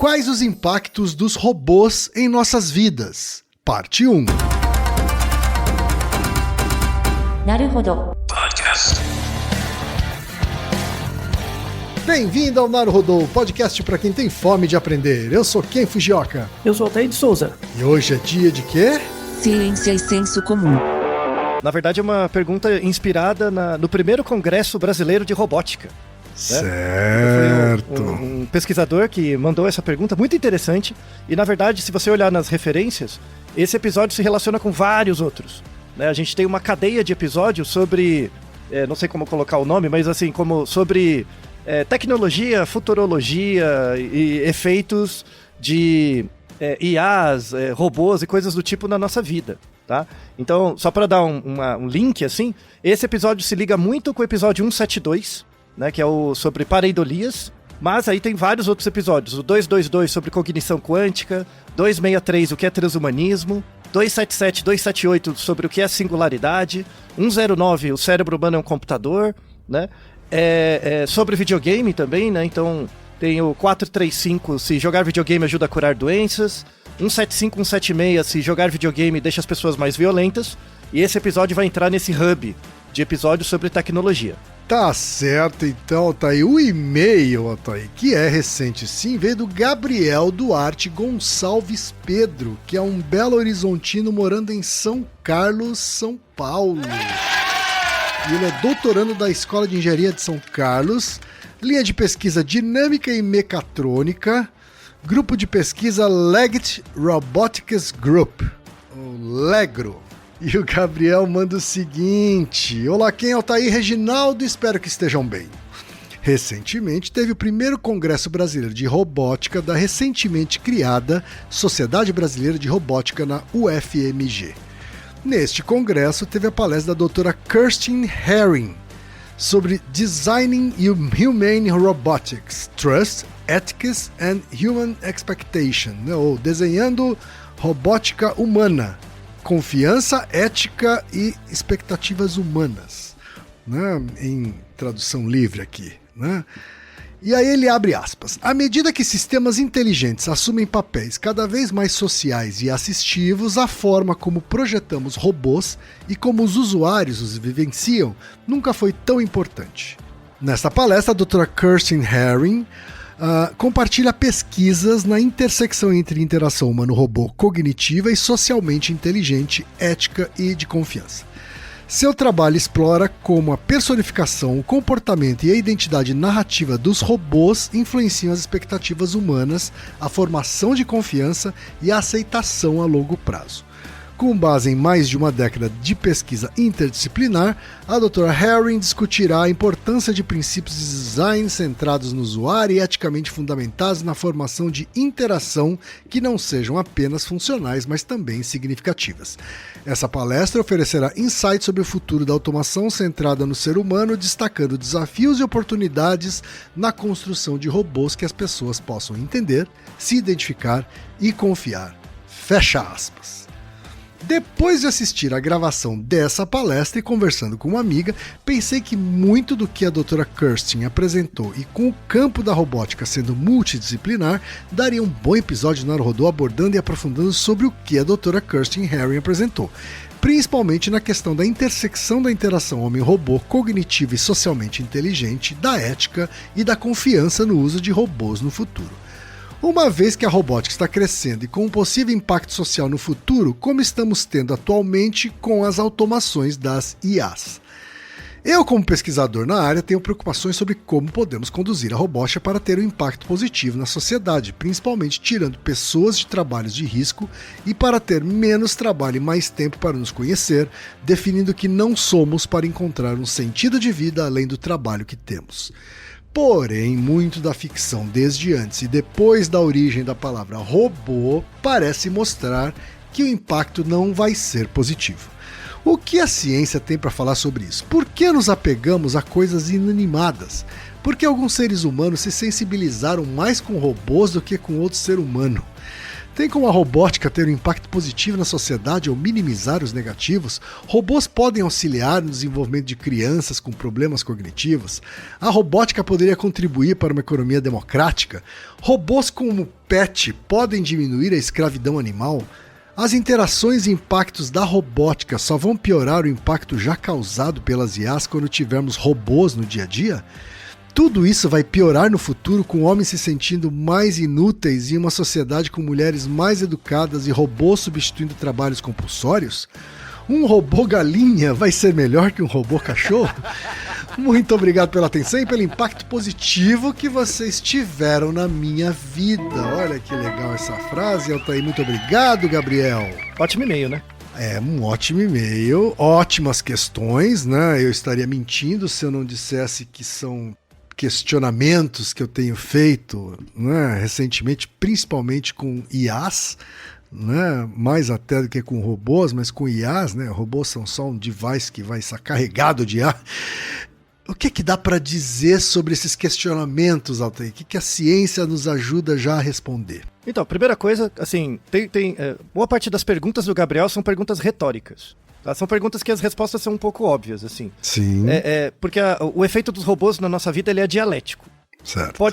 Quais os impactos dos robôs em nossas vidas? Parte 1. Naruhodo. Bem-vindo ao Naruhodo, podcast para quem tem fome de aprender. Eu sou Ken Fujioka. Eu sou Altair de Souza. E hoje é dia de quê? Ciência e senso comum. Na verdade é uma pergunta inspirada no primeiro Congresso Brasileiro de Robótica. Certo. Foi um pesquisador que mandou essa pergunta, muito interessante. E na verdade, se você olhar nas referências, esse episódio se relaciona com vários outros. A gente tem uma cadeia de episódios sobre, não sei como colocar o nome, mas assim, como sobre tecnologia, futurologia e efeitos de IAs, robôs e coisas do tipo na nossa vida. Tá? Então, só para dar um link, assim, esse episódio se liga muito com o episódio 172, né, que é o sobre pareidolias, mas aí tem vários outros episódios, o 222 sobre cognição quântica, 263 o que é transhumanismo, 277, 278 sobre o que é singularidade, 109 o cérebro humano é um computador, né, sobre videogame também, né, então tem o 435 se jogar videogame ajuda a curar doenças, 175, 176 se jogar videogame deixa as pessoas mais violentas, e esse episódio vai entrar nesse hub de episódios sobre tecnologia. Tá certo, então, tá aí o e-mail, Altair, que é recente sim, veio do Gabriel Duarte Gonçalves Pedro, que é um belo horizontino morando em São Carlos, São Paulo. E ele é doutorando da Escola de Engenharia de São Carlos, linha de pesquisa Dinâmica e Mecatrônica, grupo de pesquisa Leggett Robotics Group, o LEGRO. E o Gabriel manda o seguinte: olá, Ken, Altair, Reginaldo, espero que estejam bem. Recentemente teve o primeiro Congresso Brasileiro de Robótica da recentemente criada Sociedade Brasileira de Robótica na UFMG. Neste congresso teve a palestra da doutora Kerstin Herring sobre Designing Humane Robotics, Trust, Ethics and Human Expectation, né? Ou Desenhando Robótica Humana, Confiança, Ética e Expectativas Humanas, né? Em tradução livre aqui, né? E aí ele abre aspas. À medida que sistemas inteligentes assumem papéis cada vez mais sociais e assistivos, a forma como projetamos robôs e como os usuários os vivenciam nunca foi tão importante. Nesta palestra, a doutora Kerstin Herring compartilha pesquisas na intersecção entre interação humano-robô cognitiva e socialmente inteligente, ética e de confiança. Seu trabalho explora como a personificação, o comportamento e a identidade narrativa dos robôs influenciam as expectativas humanas, a formação de confiança e a aceitação a longo prazo. Com base em mais de uma década de pesquisa interdisciplinar, a doutora Herring discutirá a importância de princípios de design centrados no usuário e eticamente fundamentados na formação de interação que não sejam apenas funcionais, mas também significativas. Essa palestra oferecerá insights sobre o futuro da automação centrada no ser humano, destacando desafios e oportunidades na construção de robôs que as pessoas possam entender, se identificar e confiar. Fecha aspas. Depois de assistir a gravação dessa palestra e conversando com uma amiga, pensei que muito do que a doutora Kerstin apresentou e com o campo da robótica sendo multidisciplinar, daria um bom episódio no Naruhodo abordando e aprofundando sobre o que a doutora Kerstin Herring apresentou, principalmente na questão da intersecção da interação homem-robô cognitiva e socialmente inteligente, da ética e da confiança no uso de robôs no futuro. Uma vez que a robótica está crescendo e com um possível impacto social no futuro, como estamos tendo atualmente com as automações das IAs. Eu, como pesquisador na área, tenho preocupações sobre como podemos conduzir a robótica para ter um impacto positivo na sociedade, principalmente tirando pessoas de trabalhos de risco e para ter menos trabalho e mais tempo para nos conhecer, definindo que não somos para encontrar um sentido de vida além do trabalho que temos. Porém, muito da ficção desde antes e depois da origem da palavra robô parece mostrar que o impacto não vai ser positivo. O que a ciência tem para falar sobre isso? Por que nos apegamos a coisas inanimadas? Por que alguns seres humanos se sensibilizaram mais com robôs do que com outro ser humano? Tem como a robótica ter um impacto positivo na sociedade ou minimizar os negativos? Robôs podem auxiliar no desenvolvimento de crianças com problemas cognitivos? A robótica poderia contribuir para uma economia democrática? Robôs como pet podem diminuir a escravidão animal? As interações e impactos da robótica só vão piorar o impacto já causado pelas IAs quando tivermos robôs no dia a dia? Tudo isso vai piorar no futuro com homens se sentindo mais inúteis e uma sociedade com mulheres mais educadas e robôs substituindo trabalhos compulsórios? Um robô galinha vai ser melhor que um robô cachorro? Muito obrigado pela atenção e pelo impacto positivo que vocês tiveram na minha vida. Olha que legal essa frase, Altair. Muito obrigado, Gabriel. Ótimo e-mail, né? É, um ótimo e-mail, ótimas questões, né? Eu estaria mentindo se eu não dissesse que são questionamentos que eu tenho feito, né, recentemente, principalmente com IAs, né, mais até do que com robôs, mas com IAs, né, robôs são só um device que vai estar carregado de IA. O que dá para dizer sobre esses questionamentos, Altair? O que a ciência nos ajuda já a responder? Então, primeira coisa, assim, boa parte das perguntas do Gabriel são perguntas retóricas. Tá? São perguntas que as respostas são um pouco óbvias, assim. Sim. Porque o efeito dos robôs na nossa vida, ele é dialético. Certo.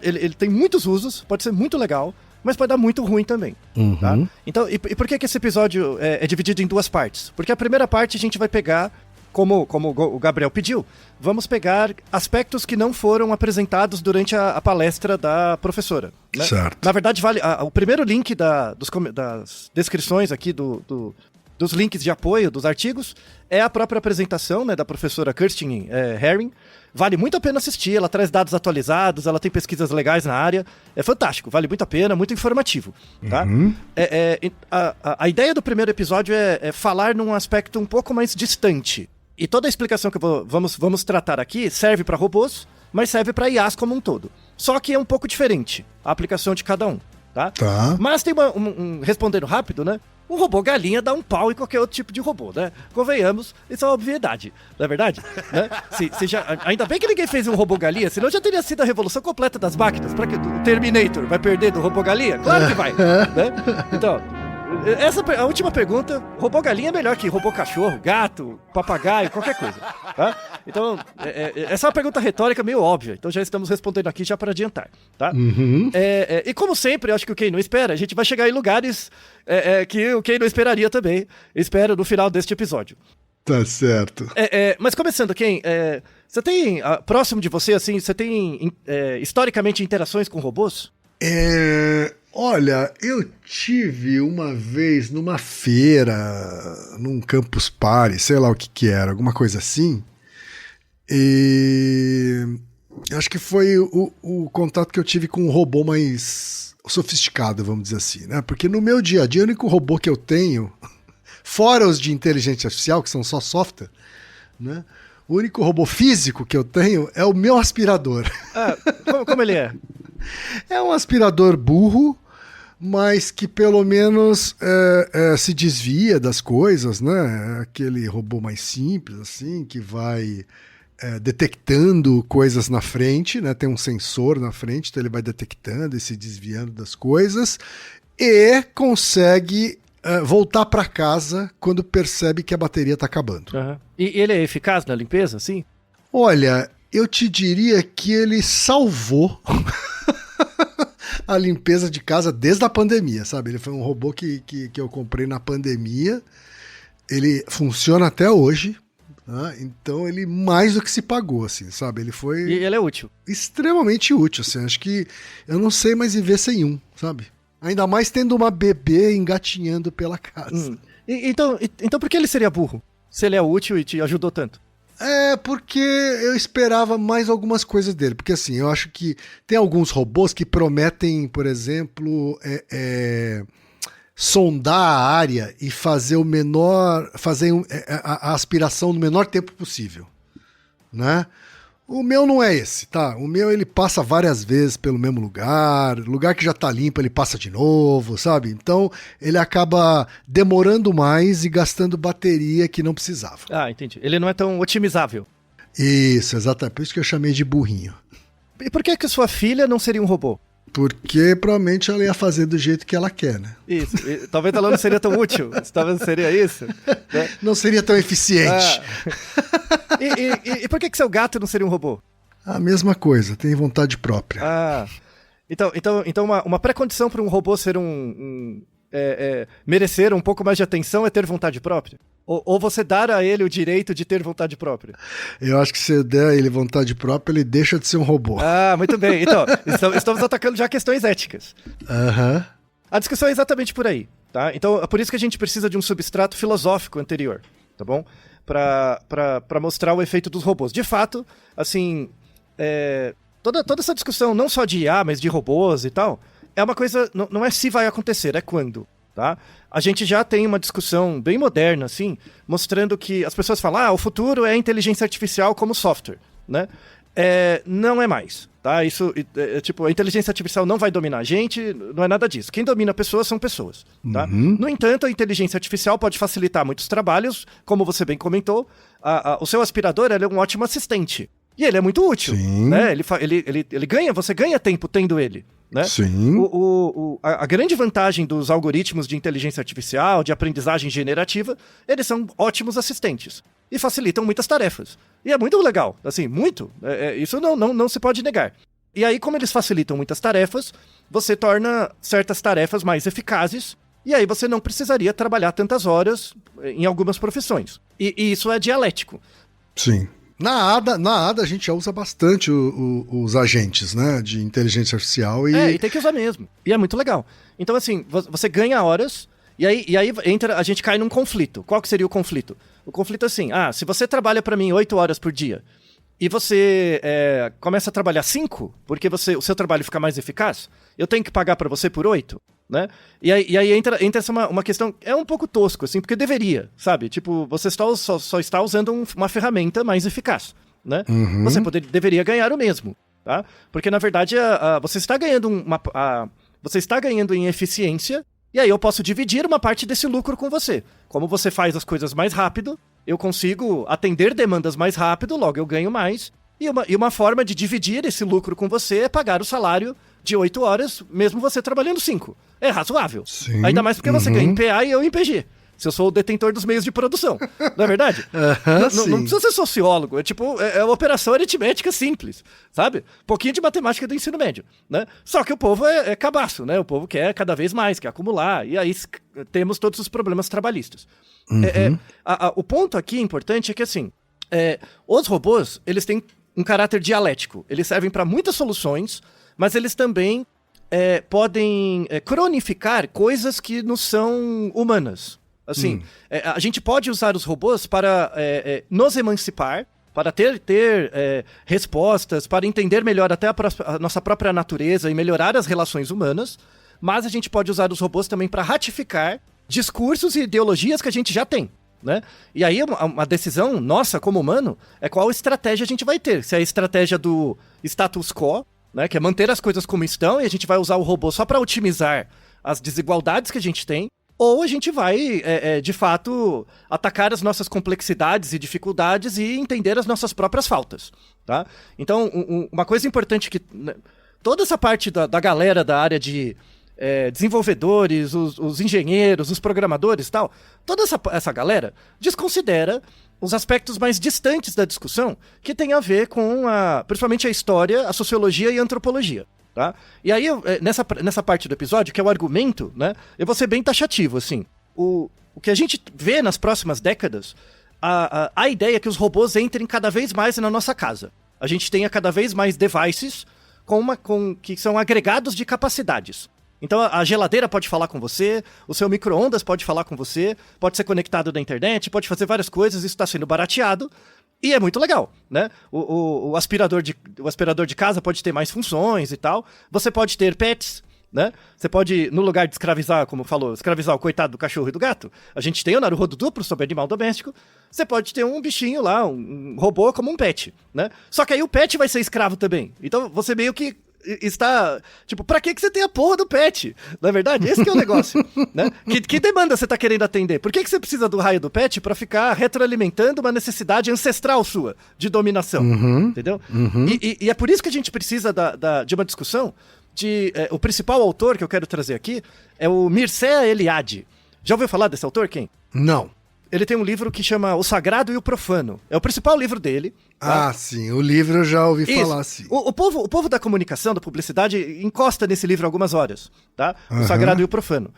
Ele tem muitos usos, pode ser muito legal, mas pode dar muito ruim também. Uhum. Tá? Então, e por que esse episódio é dividido em duas partes? Porque a primeira parte a gente vai pegar, como o Gabriel pediu, vamos pegar aspectos que não foram apresentados durante a palestra da professora. Né? Certo. Na verdade, o primeiro link das descrições aqui dos links de apoio dos artigos, é a própria apresentação, né, da professora Kirsten Herring. Vale muito a pena assistir, ela traz dados atualizados, ela tem pesquisas legais na área, é fantástico, vale muito a pena, muito informativo. Tá? Uhum. A ideia do primeiro episódio é falar num aspecto um pouco mais distante. E toda a explicação que vamos tratar aqui serve para robôs, mas serve para IAs como um todo. Só que é um pouco diferente a aplicação de cada um. Tá? Mas tem respondendo rápido, né? Um robô galinha dá um pau em qualquer outro tipo de robô, né? Convenhamos, isso é uma obviedade, não é verdade? Né? Ainda bem que ninguém fez um robô galinha, senão já teria sido a revolução completa das máquinas. Pra que o Terminator vai perder do robô galinha? Claro que vai! Né? Então, a última pergunta, robô galinha é melhor que robô cachorro, gato, papagaio, qualquer coisa. Tá? Então, essa é uma pergunta retórica meio óbvia, então já estamos respondendo aqui já para adiantar. Tá? Uhum. E como sempre, eu acho que o Quem Não Espera, a gente vai chegar em lugares que o Quem Não Esperaria também espera no final deste episódio. Tá certo. Mas começando, Quem, você tem, próximo de você, assim, você tem historicamente interações com robôs? Olha, eu tive uma vez numa feira, num campus party, sei lá o que era, alguma coisa assim, e acho que foi o contato que eu tive com um robô mais sofisticado, vamos dizer assim, né? Porque no meu dia a dia, o único robô que eu tenho, fora os de inteligência artificial, que são só software, né? O único robô físico que eu tenho é o meu aspirador. Como ele é? É um aspirador burro, mas que pelo menos se desvia das coisas, né? Aquele robô mais simples, assim, que vai detectando coisas na frente, né? Tem um sensor na frente, então ele vai detectando e se desviando das coisas e consegue voltar para casa quando percebe que a bateria está acabando. Uhum. E ele é eficaz na limpeza, sim? Olha, eu te diria que ele salvou a limpeza de casa desde a pandemia, sabe? Ele foi um robô que eu comprei na pandemia, ele funciona até hoje, né? Então ele mais do que se pagou, assim, sabe? Ele foi... E ele é útil. Extremamente útil, assim, acho que eu não sei mais viver sem um, sabe? Ainda mais tendo uma bebê engatinhando pela casa. Então por que ele seria burro? Se ele é útil e te ajudou tanto? Porque eu esperava mais algumas coisas dele. Porque assim, eu acho que tem alguns robôs que prometem, por exemplo, sondar a área e fazer a aspiração no menor tempo possível, né? O meu não é esse, tá? O meu ele passa várias vezes pelo mesmo lugar que já tá limpo ele passa de novo, sabe? Então ele acaba demorando mais e gastando bateria que não precisava. Ah, entendi. Ele não é tão otimizável. Isso, exatamente. Por isso que eu chamei de burrinho. E por que sua filha não seria um robô? Porque provavelmente ela ia fazer do jeito que ela quer, né? Isso. Talvez ela não seria tão útil. Talvez seria isso. Né? Não seria tão eficiente. E por que seu gato não seria um robô? A mesma coisa, tem vontade própria. Então uma pré-condição para um robô ser merecer um pouco mais de atenção é ter vontade própria? Ou você dar a ele o direito de ter vontade própria? Eu acho que se der a ele vontade própria, ele deixa de ser um robô. Muito bem. Então, estamos atacando já questões éticas. A discussão é exatamente por aí, tá? Então, é por isso que a gente precisa de um substrato filosófico anterior, tá bom? Para mostrar o efeito dos robôs. De fato, assim, toda essa discussão, não só de IA, mas de robôs e tal, é uma coisa, não é se vai acontecer, é quando. Tá? A gente já tem uma discussão bem moderna, assim, mostrando que as pessoas falam, o futuro é inteligência artificial como software, né? Não é mais, tá? Isso, tipo, a inteligência artificial não vai dominar a gente, não é nada disso. Quem domina pessoas são pessoas, tá? No entanto, a inteligência artificial pode facilitar muitos trabalhos, como você bem comentou, o seu aspirador ele é um ótimo assistente. E ele é muito útil, né? Ele ganha, você ganha tempo tendo ele, né? Sim. A grande vantagem dos algoritmos de inteligência artificial, de aprendizagem generativa, eles são ótimos assistentes e facilitam muitas tarefas. E é muito legal, assim, muito. Isso não se pode negar. E aí, como eles facilitam muitas tarefas, você torna certas tarefas mais eficazes e aí você não precisaria trabalhar tantas horas em algumas profissões. E isso é dialético. Sim. Na ADA a gente já usa bastante os agentes, né, de inteligência artificial. E tem que usar mesmo. E é muito legal. Então, assim, você ganha horas, e aí a gente cai num conflito. Qual que seria o conflito? O conflito é assim, se você trabalha para mim 8 horas por dia, e você começa a trabalhar 5, porque o seu trabalho fica mais eficaz, eu tenho que pagar para você por 8? Né? E aí entra essa uma questão, é um pouco tosco, assim, porque deveria, sabe? Tipo, você só está usando uma ferramenta mais eficaz, né? Você deveria ganhar o mesmo, tá? Porque, na verdade, você está ganhando você está ganhando em eficiência, e aí eu posso dividir uma parte desse lucro com você. Como você faz as coisas mais rápido, eu consigo atender demandas mais rápido, logo eu ganho mais, e uma forma de dividir esse lucro com você é pagar o salário de 8 horas, mesmo você trabalhando 5. É razoável. Sim. Ainda mais porque você ganha em PA e eu em PG. Se eu sou o detentor dos meios de produção. Não é verdade? Não precisa ser sociólogo. É uma operação aritmética simples, sabe? Pouquinho de matemática do ensino médio, né? Só que o povo é cabaço, né? O povo quer cada vez mais, quer acumular. E aí temos todos os problemas trabalhistas. O ponto aqui importante é que, assim, os robôs, eles têm um caráter dialético. Eles servem para muitas soluções, mas eles também podem cronificar coisas que não são humanas. Assim, a gente pode usar os robôs para nos emancipar, para ter respostas, para entender melhor até a nossa própria natureza e melhorar as relações humanas, mas a gente pode usar os robôs também para ratificar discursos e ideologias que a gente já tem. Né? E aí uma decisão nossa como humano é qual estratégia a gente vai ter. Se é a estratégia do status quo, né, que é manter as coisas como estão, e a gente vai usar o robô só para otimizar as desigualdades que a gente tem, ou a gente vai, de fato, atacar as nossas complexidades e dificuldades e entender as nossas próprias faltas, tá? Então, uma coisa importante que... Né, toda essa parte da galera da área de desenvolvedores, os engenheiros, os programadores e tal, toda essa galera desconsidera os aspectos mais distantes da discussão que tem a ver com, principalmente a história, a sociologia e a antropologia. Tá? E aí, nessa parte do episódio, que é o argumento, né, eu vou ser bem taxativo, assim. O que a gente vê nas próximas décadas, a ideia é que os robôs entrem cada vez mais na nossa casa. A gente tenha cada vez mais devices que são agregados de capacidades. Então a geladeira pode falar com você, o seu micro-ondas pode falar com você, pode ser conectado na internet, pode fazer várias coisas, isso está sendo barateado. E é muito legal, né? O aspirador de casa pode ter mais funções e tal. Você pode ter pets, né? Você pode, no lugar de escravizar, como falou, escravizar o coitado do cachorro e do gato, a gente tem o Naruhodo duplo sobre animal doméstico. Você pode ter um bichinho lá, um robô como um pet, né? Só que aí o pet vai ser escravo também. Então você meio que está... Tipo, pra que você tem a porra do pet? Na verdade, esse que é o negócio, né? Que demanda você tá querendo atender? Por que você precisa do raio do pet pra ficar retroalimentando uma necessidade ancestral sua de dominação? Entendeu? E é por isso que a gente precisa de uma discussão O principal autor que eu quero trazer aqui é o Mircea Eliade. Já ouviu falar desse autor, Ken? Não. Ele tem um livro que chama O Sagrado e o Profano. É o principal livro dele. Tá? Ah, sim. O livro eu já ouvi falar, sim. O povo da comunicação, da publicidade, encosta nesse livro algumas horas, tá? O Sagrado e o Profano.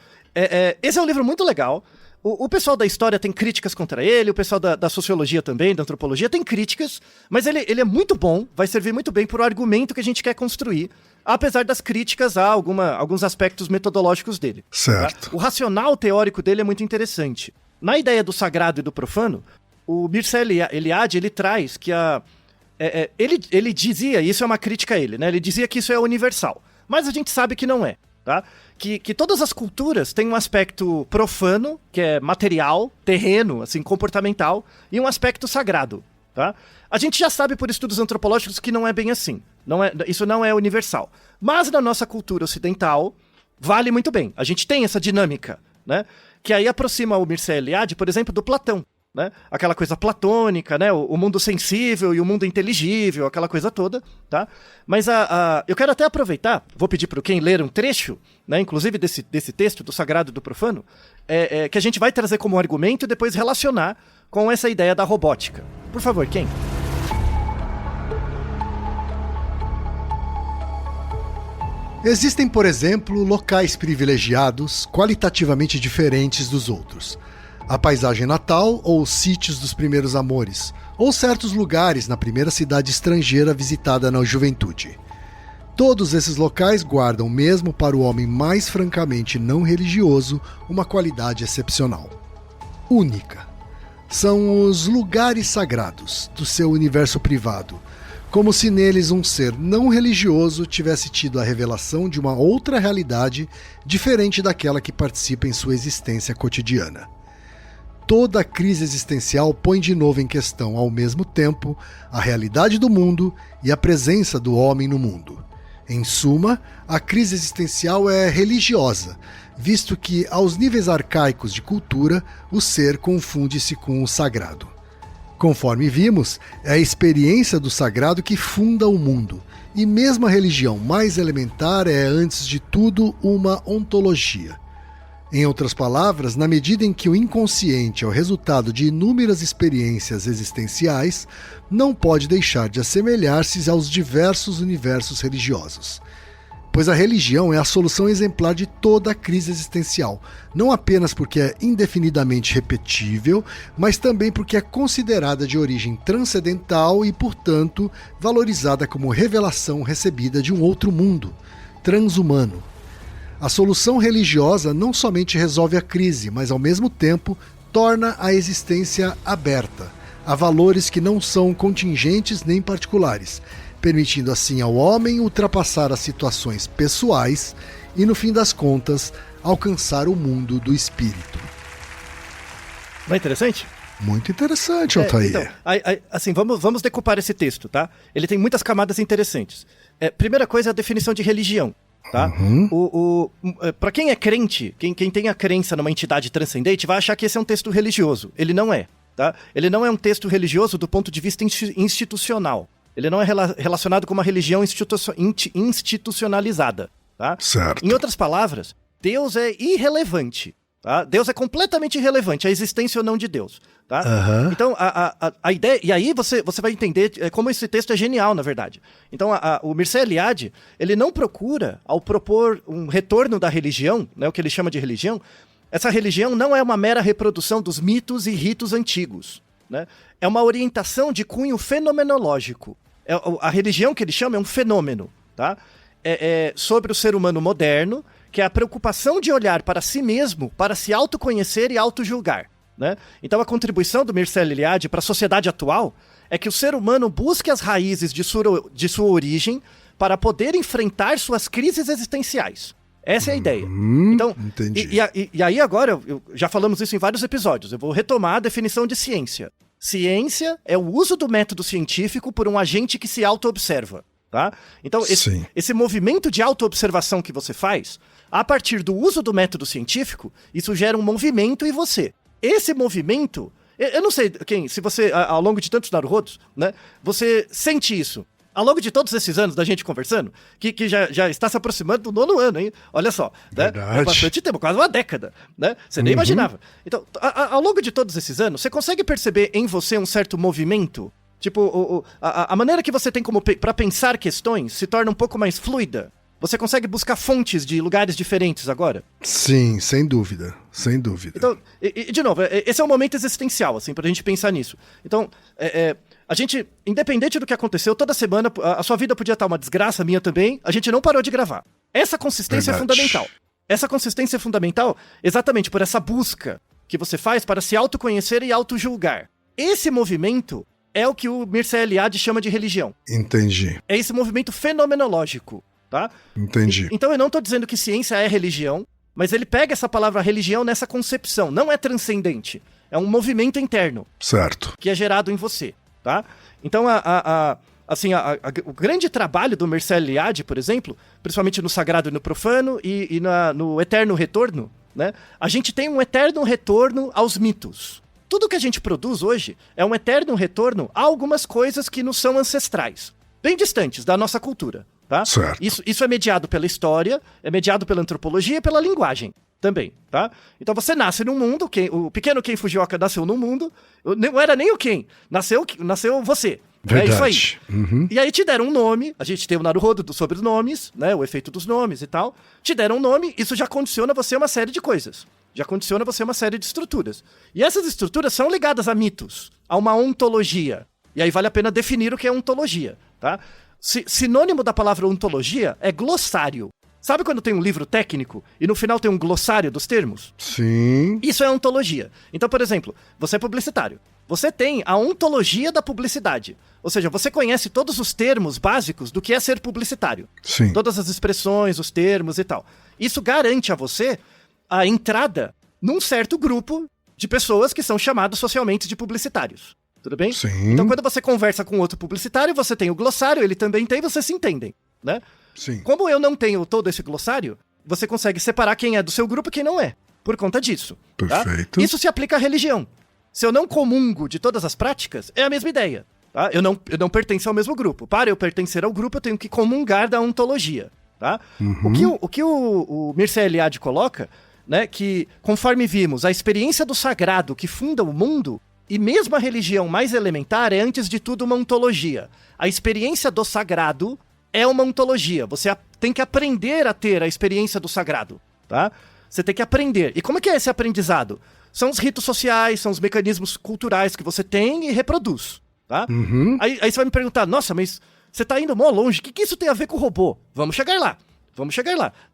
Esse é um livro muito legal. O pessoal da história tem críticas contra ele, o pessoal da sociologia também, da antropologia, tem críticas, mas ele é muito bom, vai servir muito bem para o argumento que a gente quer construir, apesar das críticas a alguns aspectos metodológicos dele. Certo. Tá? O racional teórico dele é muito interessante. Na ideia do sagrado e do profano, o Mircea Eliade, ele traz que ele dizia, e isso é uma crítica a ele, né? Ele dizia que isso é universal, mas a gente sabe que não é, tá? Que todas as culturas têm um aspecto profano, que é material, terreno, assim, comportamental, e um aspecto sagrado, tá? A gente já sabe por estudos antropológicos que não é bem assim, isso não é universal. Mas na nossa cultura ocidental, vale muito bem, a gente tem essa dinâmica, né? Que aí aproxima o Mircea Eliade, por exemplo, do Platão, né? Aquela coisa platônica, né? O mundo sensível e o mundo inteligível, aquela coisa toda, tá? Mas eu quero até aproveitar, vou pedir para quem ler um trecho, né? Inclusive desse texto do Sagrado e do Profano, que a gente vai trazer como argumento e depois relacionar com essa ideia da robótica. Por favor, quem? Existem, por exemplo, locais privilegiados, qualitativamente diferentes dos outros. A paisagem natal ou os sítios dos primeiros amores, ou certos lugares na primeira cidade estrangeira visitada na juventude. Todos esses locais guardam, mesmo para o homem mais francamente não religioso, uma qualidade excepcional. Única. São os lugares sagrados do seu universo privado, como se neles um ser não religioso tivesse tido a revelação de uma outra realidade diferente daquela que participa em sua existência cotidiana. Toda crise existencial põe de novo em questão, ao mesmo tempo, a realidade do mundo e a presença do homem no mundo. Em suma, a crise existencial é religiosa, visto que, aos níveis arcaicos de cultura, o ser confunde-se com o sagrado. Conforme vimos, é a experiência do sagrado que funda o mundo, e mesmo a religião mais elementar é, antes de tudo, uma ontologia. Em outras palavras, na medida em que o inconsciente é o resultado de inúmeras experiências existenciais, não pode deixar de assemelhar-se aos diversos universos religiosos. Pois a religião é a solução exemplar de toda a crise existencial, não apenas porque é indefinidamente repetível, mas também porque é considerada de origem transcendental e, portanto, valorizada como revelação recebida de um outro mundo, transhumano. A solução religiosa não somente resolve a crise, mas ao mesmo tempo torna a existência aberta a valores que não são contingentes nem particulares, permitindo assim ao homem ultrapassar as situações pessoais e, no fim das contas, alcançar o mundo do espírito. Não é interessante? Muito interessante, Altair. Então, assim, vamos decupar esse texto, tá? Ele tem muitas camadas interessantes. Primeira coisa é a definição de religião, tá? Para quem é crente, quem tem a crença numa entidade transcendente, vai achar que esse é um texto religioso. Ele não é, tá? Ele não é um texto religioso do ponto de vista institucional. Ele não é relacionado com uma religião institucionalizada, tá? Certo. Em outras palavras, Deus é irrelevante, tá? Deus é completamente irrelevante, a existência ou não de Deus, tá? Então, a ideia... E aí você vai entender como esse texto é genial, na verdade. Então, o Mircea Eliade, ele não procura, ao propor um retorno da religião, né, o que ele chama de religião, essa religião não é uma mera reprodução dos mitos e ritos antigos, né? É uma orientação de cunho fenomenológico. A religião que ele chama é um fenômeno, tá? Sobre o ser humano moderno, que é a preocupação de olhar para si mesmo, para se autoconhecer e autojulgar, né? Então a contribuição do Mircea Eliade para a sociedade atual é que o ser humano busque as raízes de sua origem para poder enfrentar suas crises existenciais. Essa é a ideia. Então, entendi. E aí agora, já falamos isso em vários episódios, eu vou retomar a definição de ciência. Ciência é o uso do método científico por um agente que se auto-observa, tá? Então, esse movimento de auto-observação que você faz, a partir do uso do método científico, isso gera um movimento em você. Esse movimento, eu não sei, se você, ao longo de tantos naruhodos, né, você sente isso. ao longo de todos esses anos da gente conversando, que já está se aproximando do 9º ano, hein? Olha só, né? É bastante tempo, quase uma década, né? Você nem imaginava. Então, ao longo de todos esses anos, você consegue perceber em você um certo movimento? Tipo, a maneira que você tem para pensar questões se torna um pouco mais fluida? Você consegue buscar fontes de lugares diferentes agora? Sim, sem dúvida, sem dúvida. Então, de novo, esse é um momento existencial, assim, pra gente pensar nisso. Então, a gente, independente do que aconteceu, toda semana, a sua vida podia estar uma desgraça, a minha também, a gente não parou de gravar. Essa consistência é fundamental. Essa consistência é fundamental exatamente por essa busca que você faz para se autoconhecer e autojulgar. Esse movimento é o que o Mircea Eliade chama de religião. Entendi. É esse movimento fenomenológico. Tá? Entendi. Então eu não tô dizendo que ciência é religião, mas ele pega essa palavra religião nessa concepção. Não é transcendente. É um movimento interno. Certo. Que é gerado em você, tá? Então o grande trabalho do Mircea Eliade, por exemplo, principalmente no sagrado e no profano e no eterno retorno, né? A gente tem um eterno retorno aos mitos. Tudo que a gente produz hoje é um eterno retorno a algumas coisas que nos são ancestrais, bem distantes da nossa cultura. Tá? Certo. Isso é mediado pela história, é mediado pela antropologia e pela linguagem também, tá? Então você nasce num mundo, o pequeno Ken Fujioka nasceu num mundo, não era nem o Ken, nasceu você. Verdade. É isso aí. Uhum. E aí te deram um nome, a gente tem o Naruhodo sobre os nomes, né, o efeito dos nomes e tal. Te deram um nome, isso já condiciona você a uma série de coisas. Já condiciona você a uma série de estruturas. E essas estruturas são ligadas a mitos, a uma ontologia. E aí vale a pena definir o que é ontologia, tá? Sinônimo da palavra ontologia é glossário. Sabe quando tem um livro técnico e no final tem um glossário dos termos? Sim. Isso é ontologia. Então, por exemplo, você é publicitário. Você tem a ontologia da publicidade. Ou seja, você conhece todos os termos básicos do que é ser publicitário. Sim. Todas as expressões, os termos e tal. Isso garante a você a entrada num certo grupo de pessoas que são chamados socialmente de publicitários. Tudo bem? Sim. Então, quando você conversa com outro publicitário, você tem o glossário, ele também tem, vocês se entendem, né? Sim. Como eu não tenho todo esse glossário, você consegue separar quem é do seu grupo e quem não é, por conta disso. Perfeito. Tá? Isso se aplica à religião. Se eu não comungo de todas as práticas, é a mesma ideia. Tá? Eu não pertenço ao mesmo grupo. Para eu pertencer ao grupo, eu tenho que comungar da ontologia. Tá? Uhum. O que o Mircea Eliade coloca, né, que conforme vimos, a experiência do sagrado que funda o mundo, e mesmo a religião mais elementar é, antes de tudo, uma ontologia. A experiência do sagrado é uma ontologia. Você tem que aprender a ter a experiência do sagrado, tá? Você tem que aprender. E como é que é esse aprendizado? São os ritos sociais, são os mecanismos culturais que você tem e reproduz, tá? Uhum. Aí você vai me perguntar, nossa, mas você tá indo mó longe, o que isso tem a ver com o robô? Vamos chegar lá,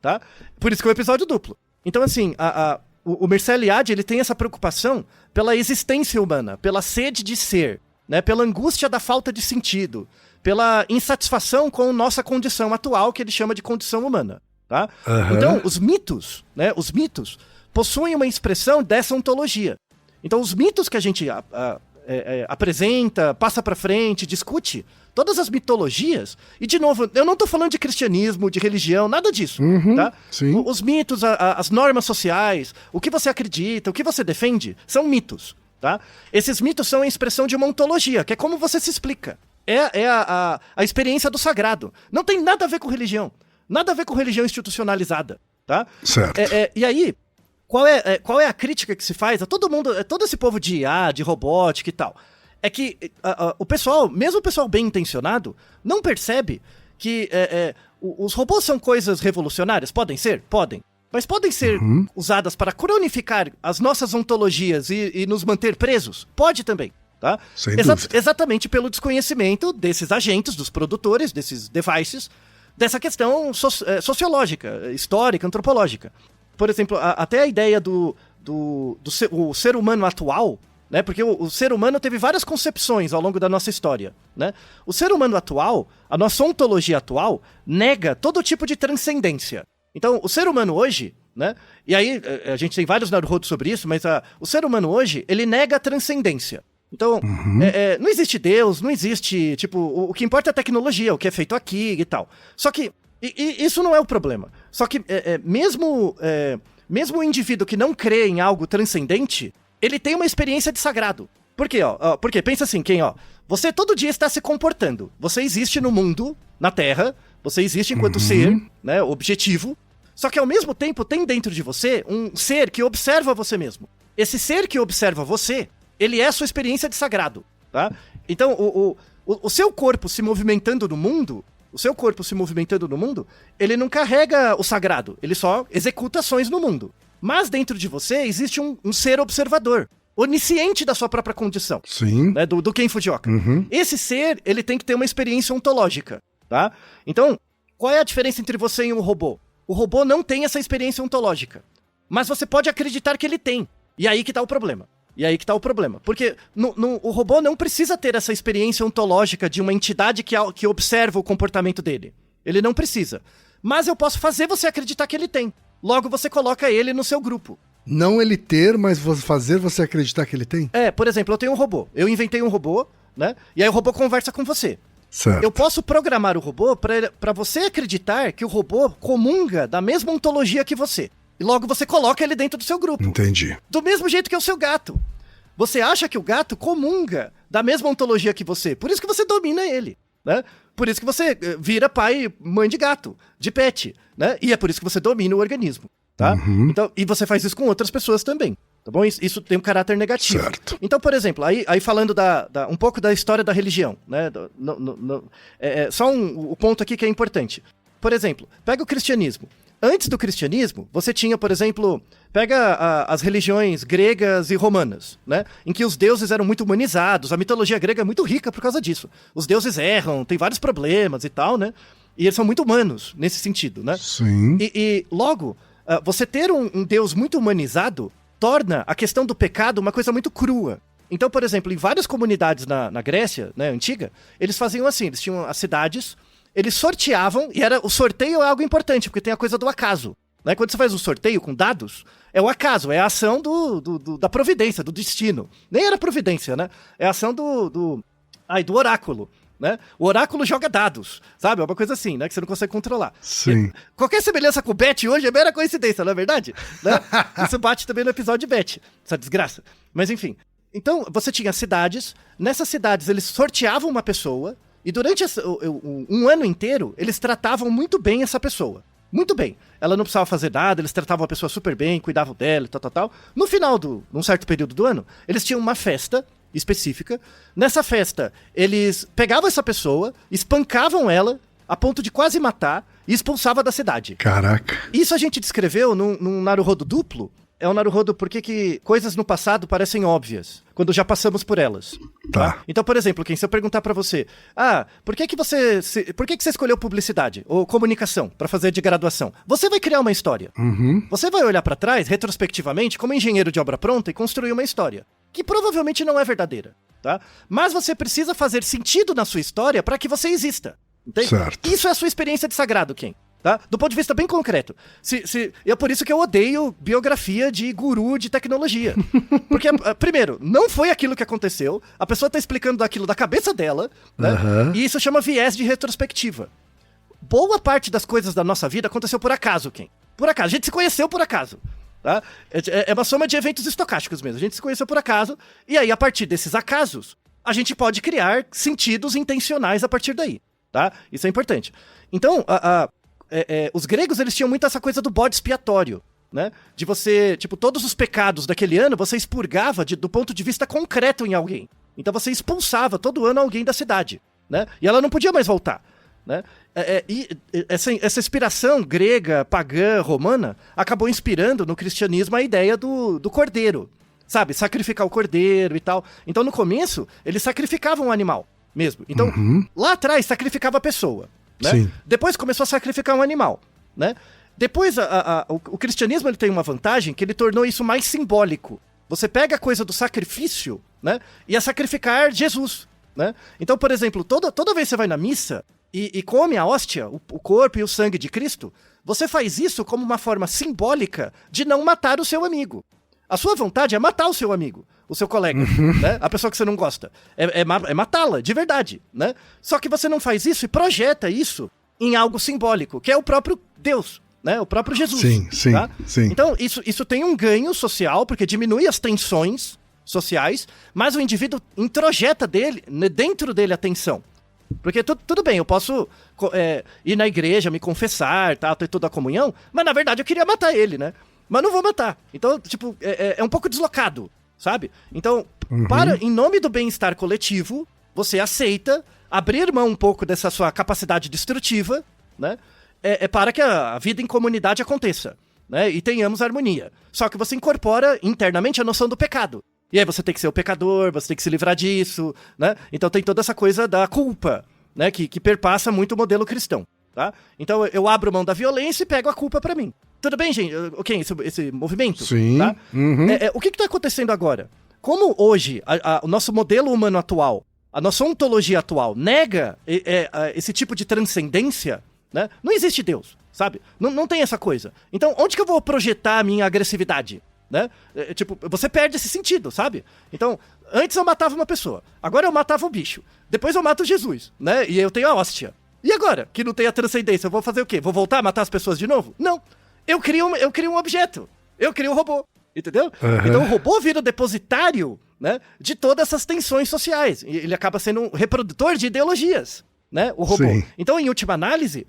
tá? Por isso que é um episódio duplo. Então, assim, o Mircea Eliade, ele tem essa preocupação pela existência humana, pela sede de ser, né, pela angústia da falta de sentido, pela insatisfação com nossa condição atual, que ele chama de condição humana, tá? Uhum. Então, os mitos possuem uma expressão dessa ontologia. Então, os mitos que a gente apresenta, passa pra frente, discute, todas as mitologias, e de novo, eu não tô falando de cristianismo, de religião, nada disso, tá? Sim. Os mitos, as normas sociais, o que você acredita, o que você defende, são mitos, tá? Esses mitos são a expressão de uma ontologia, que é como você se explica. É a experiência do sagrado. Não tem nada a ver com religião. Nada a ver com religião institucionalizada, tá? Certo. E aí, qual é a crítica que se faz a todo mundo, todo esse povo de IA, de robótica e tal? É que o pessoal, mesmo o pessoal bem intencionado, não percebe que os robôs são coisas revolucionárias? Podem ser? Podem. Mas podem ser usadas para cronificar as nossas ontologias e nos manter presos? Pode também. Tá? Sem dúvida. Exatamente pelo desconhecimento desses agentes, dos produtores, desses devices, dessa questão sociológica, histórica, antropológica. Por exemplo, até a ideia do ser humano atual, né? Porque o ser humano teve várias concepções ao longo da nossa história, né? O ser humano atual, a nossa ontologia atual, nega todo tipo de transcendência. Então, o ser humano hoje, né? E aí, a gente tem vários Naruhodo sobre isso, mas o ser humano hoje, ele nega a transcendência. Então, não existe Deus, não existe, tipo, o que importa é a tecnologia, o que é feito aqui e tal. Só que, isso não é o problema. Só que, mesmo o indivíduo que não crê em algo transcendente, ele tem uma experiência de sagrado. Por quê, ó? Porque pensa assim, você todo dia está se comportando. Você existe no mundo, na Terra, você existe enquanto ser, né, objetivo. Só que ao mesmo tempo tem dentro de você um ser que observa você mesmo. Esse ser que observa você, ele é a sua experiência de sagrado, tá? Então, o seu corpo se movimentando no mundo, ele não carrega o sagrado, ele só executa ações no mundo. Mas dentro de você existe um ser observador, onisciente da sua própria condição. Sim. Né, do Ken Fujioka. Esse ser, ele tem que ter uma experiência ontológica, tá? Então, qual é a diferença entre você e um robô? O robô não tem essa experiência ontológica, mas você pode acreditar que ele tem. E aí que tá o problema. Porque o robô não precisa ter essa experiência ontológica de uma entidade que observa o comportamento dele. Ele não precisa. Mas eu posso fazer você acreditar que ele tem. Logo, você coloca ele no seu grupo. Não ele ter, mas fazer você acreditar que ele tem? Por exemplo, eu tenho um robô. Eu inventei um robô, né? E aí o robô conversa com você. Certo. Eu posso programar o robô pra você acreditar que o robô comunga da mesma ontologia que você. E logo você coloca ele dentro do seu grupo. Entendi. Do mesmo jeito que é o seu gato. Você acha que o gato comunga da mesma ontologia que você. Por isso que você domina ele, né? Por isso que você vira pai e mãe de gato, de pet, né? E é por isso que você domina o organismo, tá? Então, e você faz isso com outras pessoas também, tá bom? Isso tem um caráter negativo. Certo. Então, por exemplo, aí falando um pouco da história da religião, né? Só o ponto aqui que é importante. Por exemplo, pega o cristianismo. Antes do cristianismo, você tinha, por exemplo, pega as religiões gregas e romanas, né? Em que os deuses eram muito humanizados. A mitologia grega é muito rica por causa disso. Os deuses erram, tem vários problemas e tal, né? E eles são muito humanos nesse sentido, né? Sim. E logo, você ter um deus muito humanizado torna a questão do pecado uma coisa muito crua. Então, por exemplo, em várias comunidades na Grécia, né, antiga, eles faziam assim, eles tinham as cidades, eles sorteavam, e o sorteio é algo importante, porque tem a coisa do acaso. Né? Quando você faz um sorteio com dados, é o acaso, é a ação da providência, do destino. Nem era providência, né? É a ação do oráculo. Né? O oráculo joga dados, sabe? É uma coisa assim, né? Que você não consegue controlar. Sim. Qualquer semelhança com o Bet hoje é mera coincidência, não é verdade? Né? Isso bate também no episódio de Bet, essa desgraça. Mas enfim. Então, você tinha cidades, nessas cidades eles sorteavam uma pessoa, e durante um ano inteiro, eles tratavam muito bem essa pessoa. Muito bem. Ela não precisava fazer nada, eles tratavam a pessoa super bem, cuidavam dela e tal. No final num certo período do ano, eles tinham uma festa específica. Nessa festa, eles pegavam essa pessoa, espancavam ela, a ponto de quase matar, e expulsavam da cidade. Caraca. Isso a gente descreveu num Naruhodo duplo. É um Naruhodo porque que coisas no passado parecem óbvias, quando já passamos por elas. Tá. Então, por exemplo, se eu perguntar pra você, por que você escolheu publicidade ou comunicação pra fazer de graduação? Você vai criar uma história. Você vai olhar pra trás, retrospectivamente, como engenheiro de obra pronta e construir uma história, que provavelmente não é verdadeira, tá? Mas você precisa fazer sentido na sua história pra que você exista. Entende? Certo. Isso é a sua experiência de sagrado, Ken. Tá? Do ponto de vista bem concreto. É por isso que eu odeio biografia de guru de tecnologia. Porque, primeiro, não foi aquilo que aconteceu, a pessoa tá explicando daquilo da cabeça dela, né? E isso chama viés de retrospectiva. Boa parte das coisas da nossa vida aconteceu por acaso, Ken. Por acaso. A gente se conheceu por acaso. Tá? É uma soma de eventos estocásticos mesmo. A gente se conheceu por acaso, e aí, a partir desses acasos, a gente pode criar sentidos intencionais a partir daí. Tá? Isso é importante. Então, os gregos, eles tinham muito essa coisa do bode expiatório, né? De você, todos os pecados daquele ano, você expurgava do ponto de vista concreto em alguém. Então você expulsava todo ano alguém da cidade, né? E ela não podia mais voltar, né? E essa inspiração grega, pagã, romana, acabou inspirando no cristianismo a ideia do cordeiro, sabe? Sacrificar o cordeiro e tal. Então no começo, eles sacrificavam um animal mesmo. Então, lá atrás, sacrificava a pessoa. Né? Sim. Depois começou a sacrificar um animal, né? Depois o cristianismo, ele tem uma vantagem que ele tornou isso mais simbólico. Você pega a coisa do sacrifício, né? E a sacrificar Jesus, né? Então, por exemplo, toda vez que você vai na missa e come a hóstia, o corpo e o sangue de Cristo, você faz isso como uma forma simbólica de não matar o seu amigo. A sua vontade é matar o seu amigo, o seu colega, né? A pessoa que você não gosta. É matá-la, de verdade, né? Só que você não faz isso e projeta isso em algo simbólico, que é o próprio Deus, né? O próprio Jesus. Sim. Tá? Sim. Então, isso tem um ganho social, porque diminui as tensões sociais, mas o indivíduo introjeta dentro dele a tensão. Porque tudo bem, eu posso ir na igreja, me confessar, tá, ter toda a comunhão, mas na verdade eu queria matar ele, né? Mas não vou matar. Então, tipo, é um pouco deslocado, sabe? Então, em nome do bem-estar coletivo, você aceita abrir mão um pouco dessa sua capacidade destrutiva, né? Para que a vida em comunidade aconteça, né? E tenhamos harmonia. Só que você incorpora internamente a noção do pecado. E aí você tem que ser o pecador, você tem que se livrar disso, né? Então tem toda essa coisa da culpa, né? Que perpassa muito o modelo cristão, tá? Então eu abro mão da violência e pego a culpa pra mim. Tudo bem, gente? Ok, esse movimento? Sim. Tá? O que tá acontecendo agora? Como hoje o nosso modelo humano atual, a nossa ontologia atual nega esse tipo de transcendência, né? Não existe Deus, sabe? Não tem essa coisa. Então onde que eu vou projetar a minha agressividade? Né? Tipo, você perde esse sentido, sabe? Então, antes eu matava uma pessoa, agora eu matava um bicho, depois eu mato Jesus, né? E eu tenho a hóstia. E agora, que não tem a transcendência, eu vou fazer o quê? Vou voltar a matar as pessoas de novo? Não. Eu crio um objeto. Eu crio um robô. Entendeu? Então o robô vira o depositário, né, de todas essas tensões sociais. E ele acaba sendo um reprodutor de ideologias, né? O robô. Sim. Então, em última análise,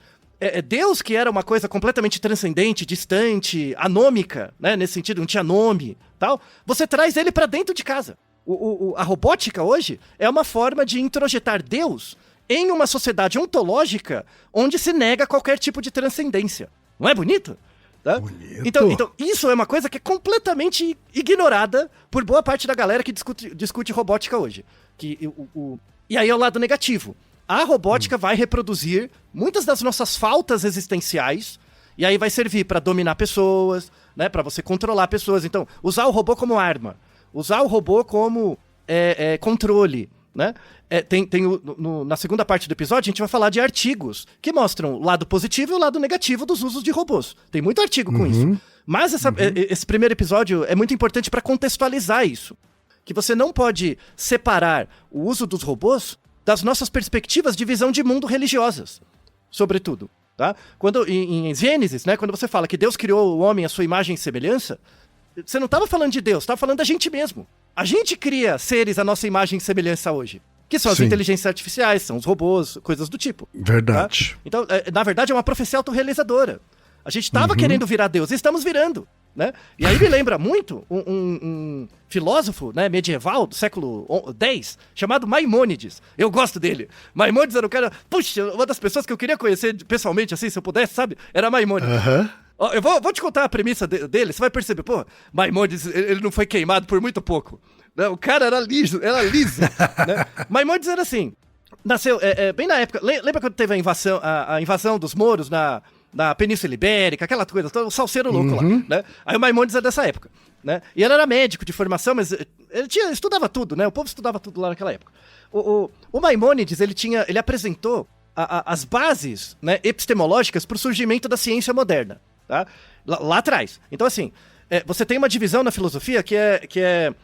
Deus, que era uma coisa completamente transcendente, distante, anômica, né? Nesse sentido, não tinha nome, tal. Você traz ele pra dentro de casa. A robótica hoje é uma forma de introjetar Deus em uma sociedade ontológica onde se nega qualquer tipo de transcendência. Não é bonito? Tá? Bonito. Então, isso é uma coisa que é completamente ignorada por boa parte da galera que discute robótica hoje. E aí é o lado negativo. A robótica vai reproduzir muitas das nossas faltas existenciais, e aí vai servir para dominar pessoas, né, para você controlar pessoas. Então, usar o robô como arma, usar o robô como controle, né? Na segunda parte do episódio, a gente vai falar de artigos que mostram o lado positivo e o lado negativo dos usos de robôs. Tem muito artigo com isso. Mas esse primeiro episódio é muito importante para contextualizar isso. Que você não pode separar o uso dos robôs das nossas perspectivas de visão de mundo religiosas, sobretudo, tá? Quando em Gênesis, né, quando você fala que Deus criou o homem à sua imagem e semelhança, você não estava falando de Deus, estava falando da gente mesmo. A gente cria seres à nossa imagem e semelhança hoje, que são as inteligências artificiais, são os robôs, coisas do tipo. Verdade. Tá? Então, na verdade, é uma profecia autorrealizadora. A gente estava querendo virar Deus, e estamos virando. Né? E aí me lembra muito um filósofo, né, medieval do século X, chamado Maimônides. Eu gosto dele. Maimônides era um cara... Puxa, uma das pessoas que eu queria conhecer pessoalmente, assim, se eu pudesse, sabe? Era Maimônides. Ó, eu vou te contar a premissa dele, você vai perceber. Pô, Maimônides, ele não foi queimado por muito pouco. Né? O cara era liso. Né? Maimônides era assim... Nasceu bem na época... Lembra quando teve a invasão dos mouros na Península Ibérica, aquela coisa, o salseiro louco lá, né? Aí o Maimônides é dessa época, né? E ele era médico de formação, mas ele estudava tudo, né? O povo estudava tudo lá naquela época. O Maimônides, ele apresentou as bases, né, epistemológicas para o surgimento da ciência moderna, tá? Lá atrás. Então, assim, você tem uma divisão na filosofia que é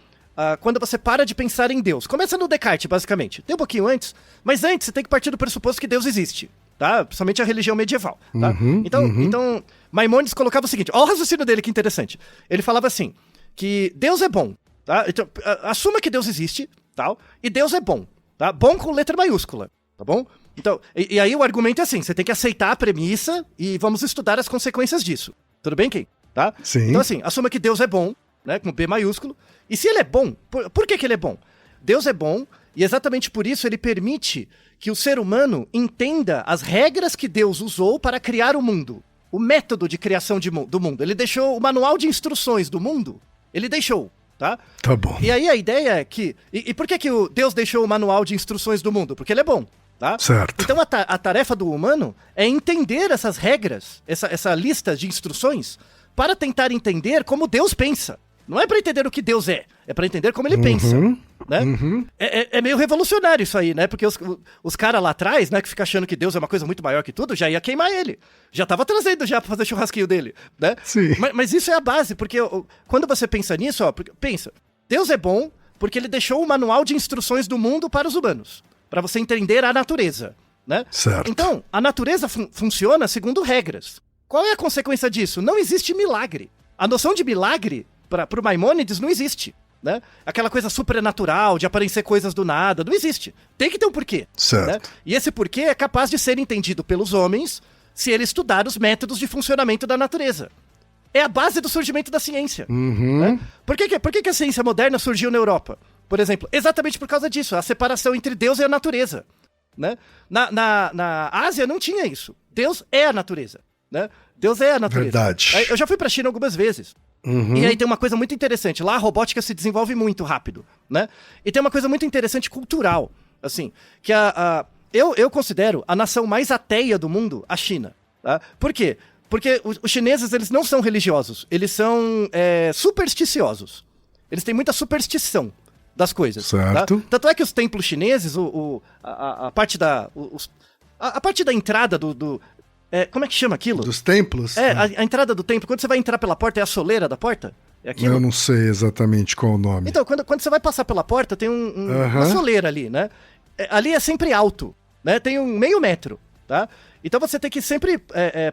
quando você para de pensar em Deus. Começa no Descartes, basicamente. Tem um pouquinho antes, mas antes você tem que partir do pressuposto que Deus existe. Tá? Principalmente a religião medieval. Tá? Então, Maimônides colocava o seguinte, olha o raciocínio dele, que interessante. Ele falava assim, que Deus é bom, tá? Então, assuma que Deus existe, tal, e Deus é bom, tá? Bom com letra maiúscula, tá bom? Então, e aí o argumento é assim, você tem que aceitar a premissa e vamos estudar as consequências disso. Tudo bem, Ken? Tá? Sim. Então, assim, assuma que Deus é bom, né, com B maiúsculo, e se ele é bom, por que ele é bom? Deus é bom, e exatamente por isso ele permite que o ser humano entenda as regras que Deus usou para criar o mundo. O método de criação do mundo. Ele deixou o manual de instruções do mundo. Ele deixou, tá? Tá bom. E aí a ideia é que... E por que Deus deixou o manual de instruções do mundo? Porque ele é bom, tá? Certo. Então a tarefa do humano é entender essas regras, essa lista de instruções, para tentar entender como Deus pensa. Não é para entender o que Deus é para entender como ele pensa, né? É meio revolucionário isso aí, né? Porque os caras lá atrás, né, que ficam achando que Deus é uma coisa muito maior que tudo, já ia queimar ele. Já tava trazendo já pra fazer churrasquinho dele, né? Sim. Mas isso é a base, porque quando você pensa nisso, pensa, Deus é bom porque ele deixou o manual de instruções do mundo para os humanos, para você entender a natureza, né? Certo. Então, a natureza funciona segundo regras. Qual é a consequência disso? Não existe milagre. A noção de milagre para o Maimônides não existe. né? Aquela coisa supernatural, de aparecer coisas do nada, não existe. Tem que ter um porquê. Certo. Né? E esse porquê é capaz de ser entendido pelos homens se ele estudar os métodos de funcionamento da natureza. É a base do surgimento da ciência. Né? Por que a ciência moderna surgiu na Europa? Por exemplo, exatamente por causa disso, a separação entre Deus e a natureza. Né? Na Ásia não tinha isso. Deus é a natureza. Né? Deus é a natureza. Verdade. Eu já fui pra China algumas vezes. E aí tem uma coisa muito interessante. Lá a robótica se desenvolve muito rápido. Né? E tem uma coisa muito interessante cultural. Assim, que eu considero a nação mais ateia do mundo a China. Tá? Por quê? Porque os chineses, eles não são religiosos. Eles são supersticiosos. Eles têm muita superstição das coisas. Certo. Tá? Tanto é que os templos chineses, a parte da entrada como é que chama aquilo? Dos templos? A entrada do templo. Quando você vai entrar pela porta, é a soleira da porta? É aquilo? Eu não sei exatamente qual o nome. Então, quando você vai passar pela porta, tem uma soleira ali, né? Ali é sempre alto, né? Tem um meio metro, tá? Então você tem que sempre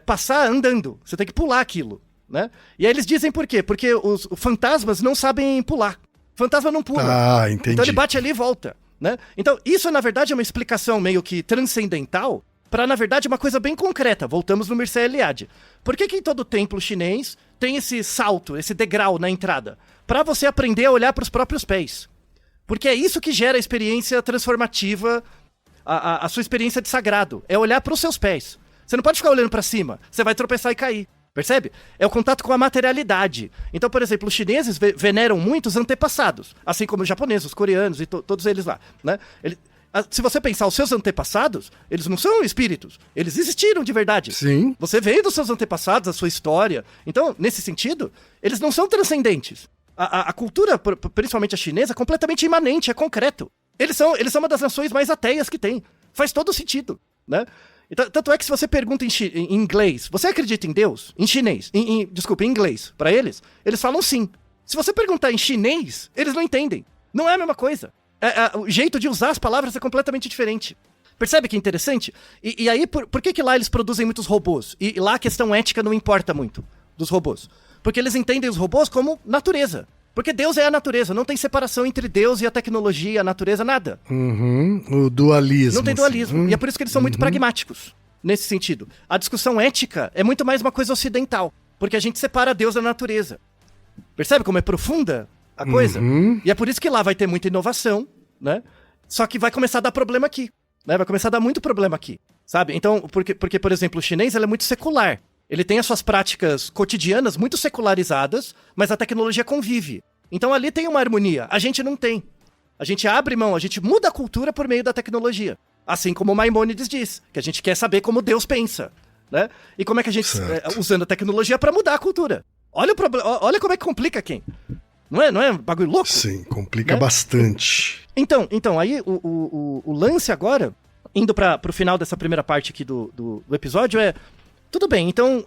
passar andando. Você tem que pular aquilo, né? E aí eles dizem por quê? Porque os fantasmas não sabem pular. O fantasma não pula. Ah, entendi. Então ele bate ali e volta, né? Então isso, na verdade, é uma explicação meio que transcendental para, na verdade, uma coisa bem concreta. Voltamos no Mircea Eliade. Por que em todo templo chinês tem esse salto, esse degrau na entrada? Para você aprender a olhar para os próprios pés. Porque é isso que gera a experiência transformativa, a sua experiência de sagrado. É olhar para os seus pés. Você não pode ficar olhando para cima. Você vai tropeçar e cair. Percebe? É o contato com a materialidade. Então, por exemplo, os chineses veneram muito os antepassados. Assim como os japoneses, os coreanos e todos eles lá. Né? Se você pensar, os seus antepassados, eles não são espíritos. Eles existiram de verdade. Sim. Você veio dos seus antepassados, da sua história. Então, nesse sentido, eles não são transcendentes. A cultura, principalmente a chinesa, é completamente imanente, é concreto. Eles são uma das nações mais ateias que tem. Faz todo sentido, né? Então, tanto é que se você pergunta em inglês, você acredita em Deus? Em chinês, desculpa, em inglês, pra eles falam sim. Se você perguntar em chinês, eles não entendem. Não é a mesma coisa. O jeito de usar as palavras é completamente diferente. Percebe que é interessante? E aí, por que lá eles produzem muitos robôs? E lá a questão ética não importa muito dos robôs. Porque eles entendem os robôs como natureza. Porque Deus é a natureza, não tem separação entre Deus e a tecnologia, a natureza, nada. O dualismo. Não tem dualismo. Assim. E é por isso que eles são muito pragmáticos, nesse sentido. A discussão ética é muito mais uma coisa ocidental, porque a gente separa Deus da natureza. Percebe como é profunda a coisa? E é por isso que lá vai ter muita inovação, né? Só que vai começar a dar problema aqui, né? Vai começar a dar muito problema aqui, sabe? Então, porque por exemplo, o chinês ele é muito secular. Ele tem as suas práticas cotidianas muito secularizadas, mas a tecnologia convive. Então ali tem uma harmonia. A gente não tem. A gente abre mão, a gente muda a cultura por meio da tecnologia. Assim como Maimônides diz, que a gente quer saber como Deus pensa, né? E como é que a gente, usando a tecnologia para mudar a cultura. Olha o problema, olha como é que complica quem. Não é um bagulho louco? Sim, complica bastante. Então aí o lance agora, indo pro final dessa primeira parte aqui do episódio tudo bem, então,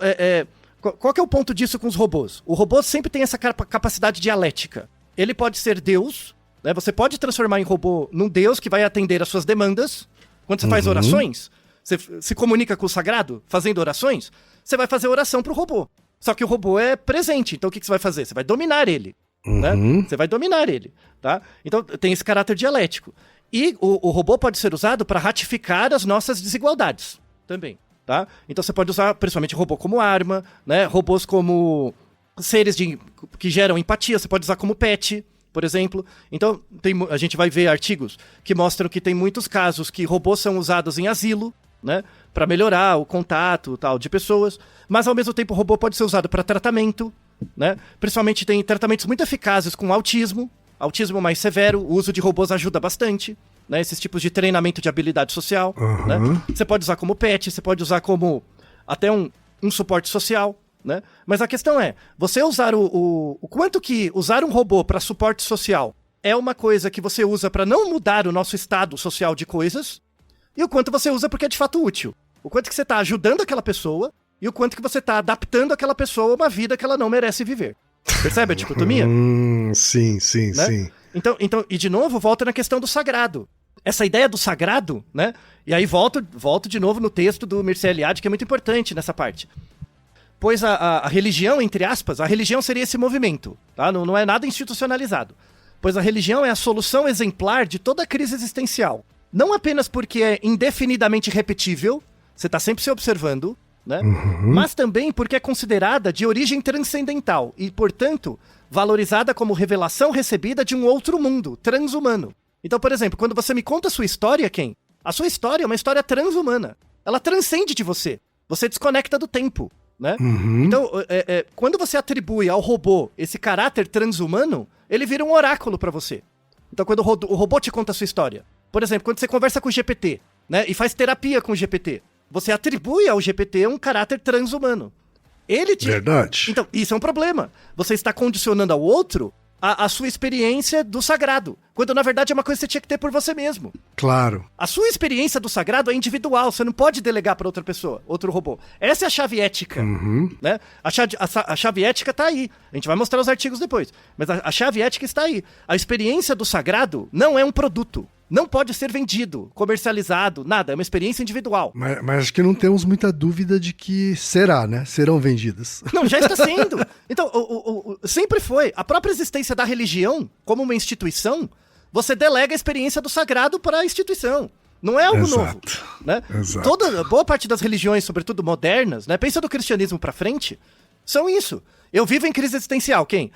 qual que é o ponto disso com os robôs? O robô sempre tem essa capacidade dialética. Ele pode ser Deus, né? Você pode transformar em robô num Deus que vai atender às suas demandas. Quando você faz orações, você se comunica com o sagrado, fazendo orações, você vai fazer oração pro robô. Só que o robô é presente, então o que você vai fazer? Você vai dominar ele, né? Você vai dominar ele, tá? Então tem esse caráter dialético. E o robô pode ser usado para ratificar as nossas desigualdades também. Tá? Então você pode usar principalmente robô como arma, né? Robôs como seres que geram empatia, você pode usar como pet, por exemplo. Então a gente vai ver artigos que mostram que tem muitos casos que robôs são usados em asilo, né? Para melhorar o contato tal, de pessoas, mas ao mesmo tempo o robô pode ser usado para tratamento, né? Principalmente tem tratamentos muito eficazes com autismo mais severo, o uso de robôs ajuda bastante. Né, esses tipos de treinamento de habilidade social, né? Você pode usar como pet, você pode usar como até um suporte social, né? Mas a questão é, você usar o quanto que usar um robô para suporte social é uma coisa que você usa para não mudar o nosso estado social de coisas, e o quanto você usa porque é de fato útil. O quanto que você está ajudando aquela pessoa e o quanto que você está adaptando aquela pessoa a uma vida que ela não merece viver. Percebe a dicotomia? Sim, né? sim. Então, e de novo, volta na questão do sagrado. Essa ideia do sagrado, né? E aí volto de novo no texto do Mircea Eliade, que é muito importante nessa parte. Pois a religião, entre aspas, a religião seria esse movimento, tá? Não é nada institucionalizado. pois a religião é a solução exemplar de toda crise existencial. Não apenas porque é indefinidamente repetível, você está sempre se observando, né? Mas também porque é considerada de origem transcendental e, portanto, valorizada como revelação recebida de um outro mundo, transhumano. Então, por exemplo, quando você me conta a sua história, Ken, a sua história é uma história transhumana. Ela transcende de você. Você desconecta do tempo, né? Então, quando você atribui ao robô esse caráter transhumano, ele vira um oráculo pra você. Então, quando o robô te conta a sua história, por exemplo, quando você conversa com o GPT, né, e faz terapia com o GPT, você atribui ao GPT um caráter transhumano. Verdade. Então, isso é um problema. Você está condicionando ao outro a sua experiência do sagrado, quando na verdade é uma coisa que você tinha que ter por você mesmo. Claro. A sua experiência do sagrado é individual, você não pode delegar para outra pessoa, outro robô. Essa é a chave ética, né? A chave ética tá aí. A gente vai mostrar os artigos depois, mas a chave ética está aí. A experiência do sagrado não é um produto. Não pode ser vendido, comercializado, nada. É uma experiência individual. Mas acho que não temos muita dúvida de que será, né? Serão vendidas. Não, já está sendo. Então, sempre foi. A própria existência da religião, como uma instituição, você delega a experiência do sagrado para a instituição. Não é algo novo. Né? Exato. Boa parte das religiões, sobretudo modernas, né? Pensa do cristianismo para frente, são isso. Eu vivo em crise existencial, Ken?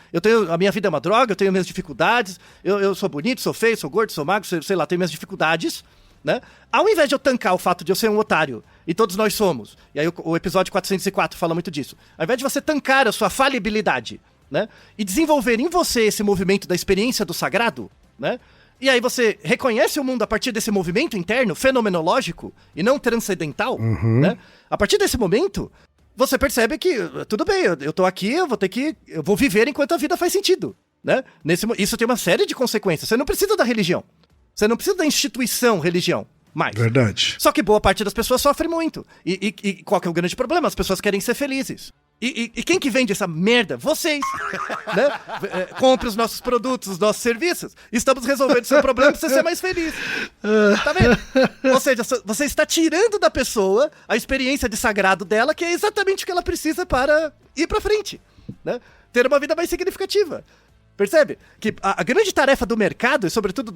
A minha vida é uma droga, eu tenho minhas dificuldades, eu sou bonito, sou feio, sou gordo, sou magro, sei lá, tenho minhas dificuldades, né? Ao invés de eu tancar o fato de eu ser um otário, e todos nós somos, e aí o episódio 404 fala muito disso, ao invés de você tancar a sua falibilidade, né? E desenvolver em você esse movimento da experiência do sagrado, né? E aí você reconhece o mundo a partir desse movimento interno, fenomenológico, e não transcendental, né? A partir desse momento, você percebe que, tudo bem, eu tô aqui, eu vou viver enquanto a vida faz sentido, né? Isso tem uma série de consequências. Você não precisa da religião. Você não precisa da instituição religião, mais. Verdade. Só que boa parte das pessoas sofre muito. E qual que é o grande problema? As pessoas querem ser felizes. E quem que vende essa merda? Vocês, né? Compre os nossos produtos, os nossos serviços. Estamos resolvendo seu problema pra você ser mais feliz. Tá vendo? Ou seja, você está tirando da pessoa a experiência de sagrado dela, que é exatamente o que ela precisa para ir pra frente, né? Ter uma vida mais significativa. Percebe? Que a grande tarefa do mercado, e sobretudo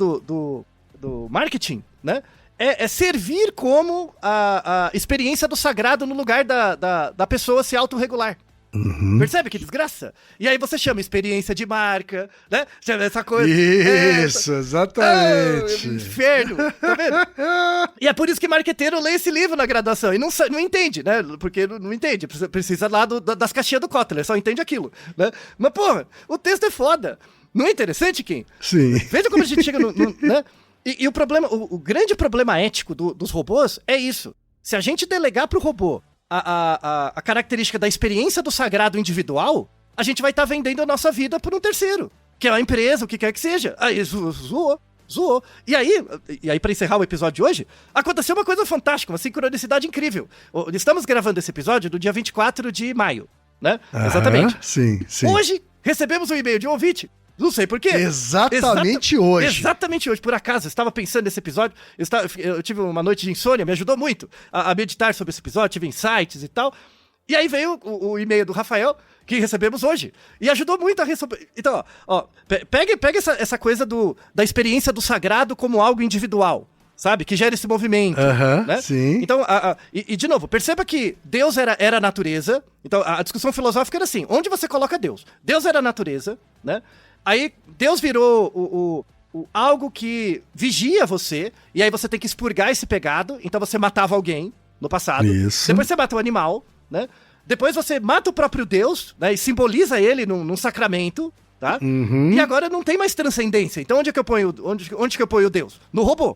do marketing, né? É servir como a experiência do sagrado no lugar da pessoa se autorregular. Percebe que desgraça? E aí você chama experiência de marca, né? Chama essa coisa. Isso, exatamente. Inferno, tá vendo? E é por isso que marqueteiro lê esse livro na graduação e não entende, né? Porque não entende, precisa lá das caixinhas do Kotler, só entende aquilo, né? Mas, porra, o texto é foda. Não é interessante, Kim? Sim. Veja como a gente chega né? E o problema, o grande problema ético dos robôs é isso. Se a gente delegar pro robô a característica da experiência do sagrado individual, a gente vai estar vendendo a nossa vida por um terceiro, que é uma empresa, o que quer que seja. Aí zoou. E aí para encerrar o episódio de hoje, aconteceu uma coisa fantástica, uma sincronicidade incrível. Estamos gravando esse episódio do dia 24 de maio, né? Exatamente. Sim. Hoje, recebemos um e-mail de um ouvinte. Não sei por quê. Exatamente hoje. Exatamente hoje. Por acaso, eu estava pensando nesse episódio, eu tive uma noite de insônia, me ajudou muito a meditar sobre esse episódio, tive insights e tal. E aí veio o e-mail do Rafael, que recebemos hoje. E ajudou muito a resolver. Então, ó, pega essa coisa da experiência do sagrado como algo individual, sabe? Que gera esse movimento. Né? Sim. Então, de novo, perceba que Deus era a natureza. Então, a discussão filosófica era assim: onde você coloca Deus? Deus era a natureza, né? Aí Deus virou algo que vigia você, e aí você tem que expurgar esse pegado, então você matava alguém no passado. Isso. Depois você mata o animal, né? Depois você mata o próprio Deus, né? E simboliza ele num sacramento, tá? E agora não tem mais transcendência. Então onde que eu ponho Deus? No robô.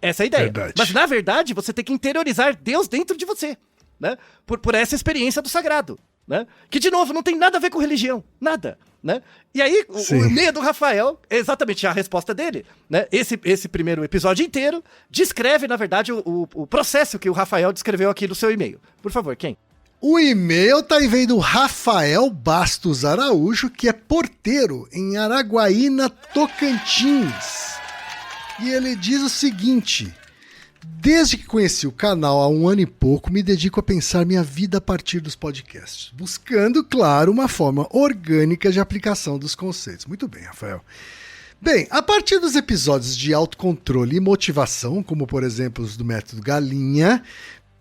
Essa é a ideia. Verdade. Mas na verdade você tem que interiorizar Deus dentro de você, né? Por essa experiência do sagrado, né? Que de novo não tem nada a ver com religião, nada. Né? E aí, o e-mail do Rafael é exatamente a resposta dele, né? Esse primeiro episódio inteiro descreve, na verdade, o processo que o Rafael descreveu aqui no seu e-mail. Por favor, quem? O e-mail tá aí vem do Rafael Bastos Araújo, que é porteiro em Araguaína, Tocantins. E ele diz o seguinte: desde que conheci o canal há 1 ano e pouco, me dedico a pensar minha vida a partir dos podcasts, buscando, claro, uma forma orgânica de aplicação dos conceitos. Muito bem, Rafael. Bem, a partir dos episódios de autocontrole e motivação, como por exemplo os do método Galinha,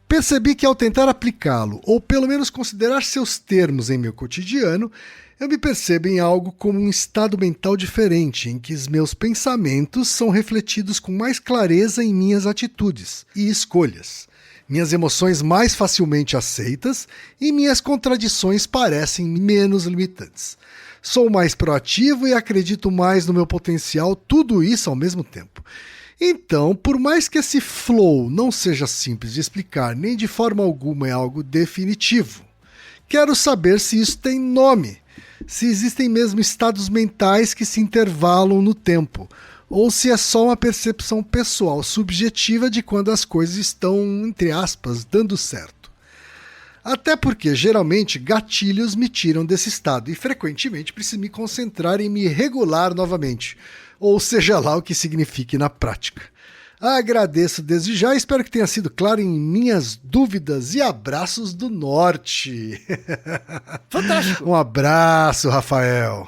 percebi que ao tentar aplicá-lo, ou pelo menos considerar seus termos em meu cotidiano, eu me percebo em algo como um estado mental diferente, em que os meus pensamentos são refletidos com mais clareza em minhas atitudes e escolhas. Minhas emoções mais facilmente aceitas e minhas contradições parecem menos limitantes. Sou mais proativo e acredito mais no meu potencial, tudo isso ao mesmo tempo. Então, por mais que esse flow não seja simples de explicar, nem de forma alguma é algo definitivo, quero saber se isso tem nome, se existem mesmo estados mentais que se intervalam no tempo, ou se é só uma percepção pessoal subjetiva de quando as coisas estão, entre aspas, dando certo. Até porque, geralmente, gatilhos me tiram desse estado e, frequentemente, preciso me concentrar em me regular novamente, ou seja lá o que signifique na prática. Agradeço desde já e espero que tenha sido claro em minhas dúvidas e abraços do norte. Fantástico! Um abraço, Rafael.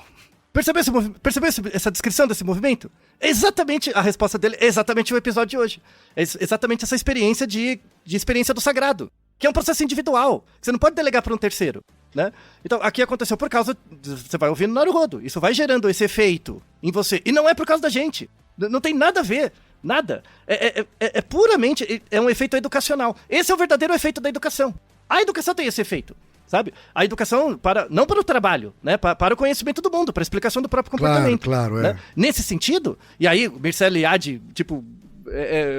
Percebeu essa descrição desse movimento? Exatamente, a resposta dele é exatamente o episódio de hoje. É exatamente essa experiência de experiência do sagrado, que é um processo individual, que você não pode delegar para um terceiro, né? Então, aqui aconteceu por causa... Você vai ouvindo no Naruhodo, isso vai gerando esse efeito em você. E não é por causa da gente. Não tem nada a ver. Nada. É puramente... É um efeito educacional. Esse é o verdadeiro efeito da educação. A educação tem esse efeito, sabe? A educação, não para o trabalho, né? Para o conhecimento do mundo, para a explicação do próprio comportamento. Claro, né? Nesse sentido, e aí o Mircea Eliade,